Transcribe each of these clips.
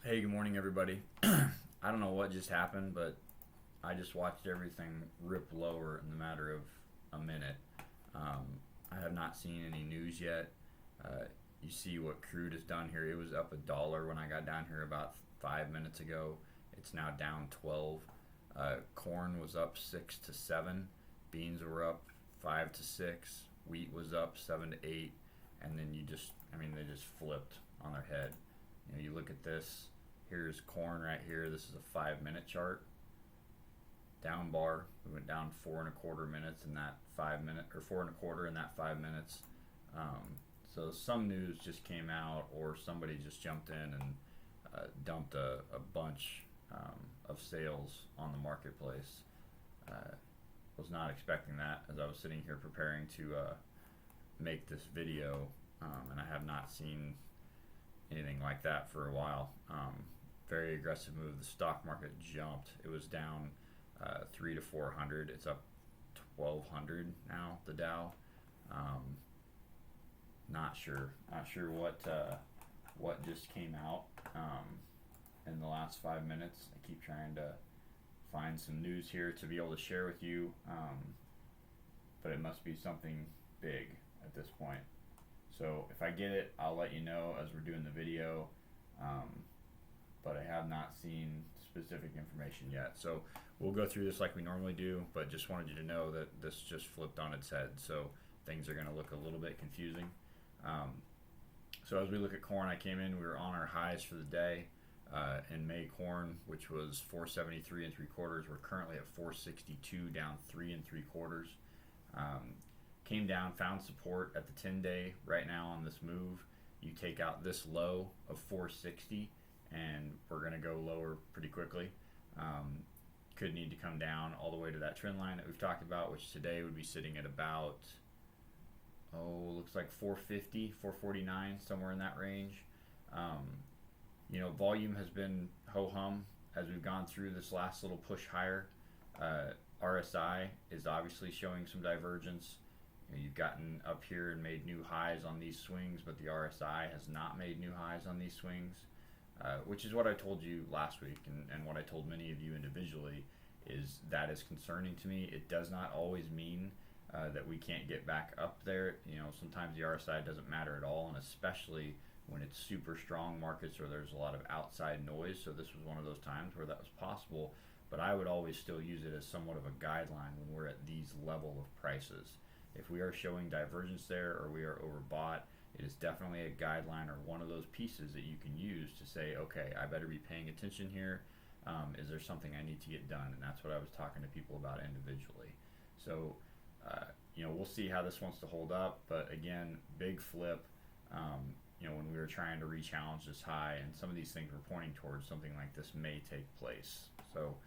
Hey, good morning, everybody. I don't know what just happened, but I just watched everything rip lower in the matter of a minute. I have not seen any news yet. Uh, you see what crude has done here. It was up $1 when I got down here about 5 minutes ago. It's now down 12. Corn was up 6 to 7. Beans were up 5 to 6. Wheat was up 7 to 8. And then they just flipped on their head. You look at this. Here's corn right here. This is a 5 minute chart. Down bar. We went down 4.25 minutes in that 5 minute, or 4.25 in that 5 minutes. So some news just came out, or somebody just jumped in and dumped a bunch of sales on the marketplace. Was not expecting that as I was sitting here preparing to make this video, and I have not seen anything like that for a while. Very aggressive move. The stock market jumped. It was down 3 to 400. It's up 1,200 now. The Dow. Not sure. Not sure what just came out in the last 5 minutes. I keep trying to find some news here to be able to share with you, but it must be something big at this point. So if I get it, I'll let you know as we're doing the video, but I have not seen specific information yet. So we'll go through this like we normally do, but just wanted you to know that this just flipped on its head. So things are going to look a little bit confusing. So as we look at corn, I came in, we were on our highs for the day. In May corn, which was 473 3/4, we're currently at 462, down 3 3/4. Came down, found support at the 10-day right now on this move. You take out this low of 460, and we're going to go lower pretty quickly. Could need to come down all the way to that trend line that we've talked about, which today would be sitting at about, looks like 450, 449, somewhere in that range. Volume has been ho-hum as we've gone through this last little push higher. RSI is obviously showing some divergence. You've gotten up here and made new highs on these swings, but the RSI has not made new highs on these swings, which is what I told you last week, and what I told many of you individually is that is concerning to me. It does not always mean that we can't get back up there. Sometimes the RSI doesn't matter at all, and especially when it's super strong markets or there's a lot of outside noise. So this was one of those times where that was possible, but I would always still use it as somewhat of a guideline when we're at these level of prices. If we are showing divergence there or we are overbought, it is definitely a guideline or one of those pieces that you can use to say, okay, I better be paying attention here. Is there something I need to get done? And that's what I was talking to people about individually. So, we'll see how this wants to hold up, but again, big flip. When we were trying to re-challenge this high, and some of these things were pointing towards something like this may take place. So,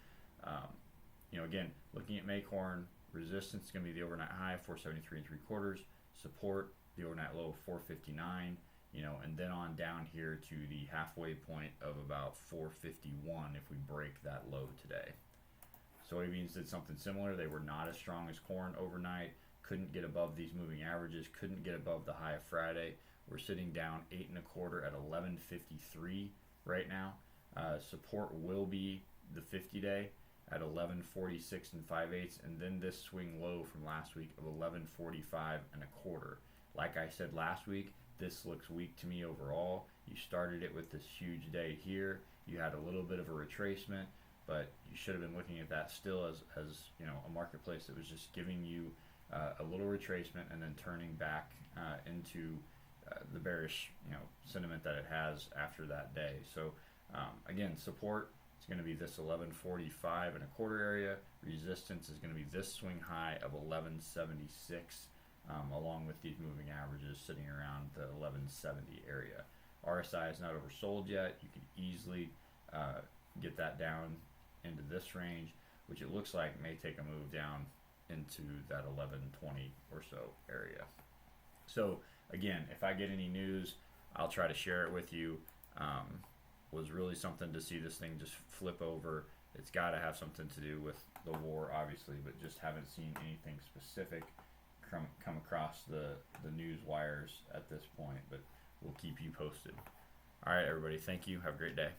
again, looking at May corn, resistance is going to be the overnight high, 473 3/4. Support, the overnight low of 459. And then on down here to the halfway point of about 451 if we break that low today. Soybeans did something similar. They were not as strong as corn overnight. Couldn't get above these moving averages. Couldn't get above the high of Friday. We're sitting down 8.25 at 11.53 right now. Support will be the 50-day at 11.46 5/8, and then this swing low from last week of 11.45 1/4. Like I said last week, this looks weak to me overall. You started it with this huge day here. You had a little bit of a retracement, but you should have been looking at that still as a marketplace that was just giving you a little retracement and then turning back into the bearish sentiment that it has after that day. So again, support is going to be this 11.45 area. Resistance is going to be this swing high of 11.76, along with these moving averages sitting around the 11.70 area. RSI is not oversold yet. You can easily get that down into this range, which it looks like may take a move down into that 11.20 or so area. So again, if I get any news, I'll try to share it with you. Was really something to see this thing just flip over. It's got to have something to do with the war, obviously, but just haven't seen anything specific come across the news wires at this point. But we'll keep you posted. All right, everybody. Thank you. Have a great day.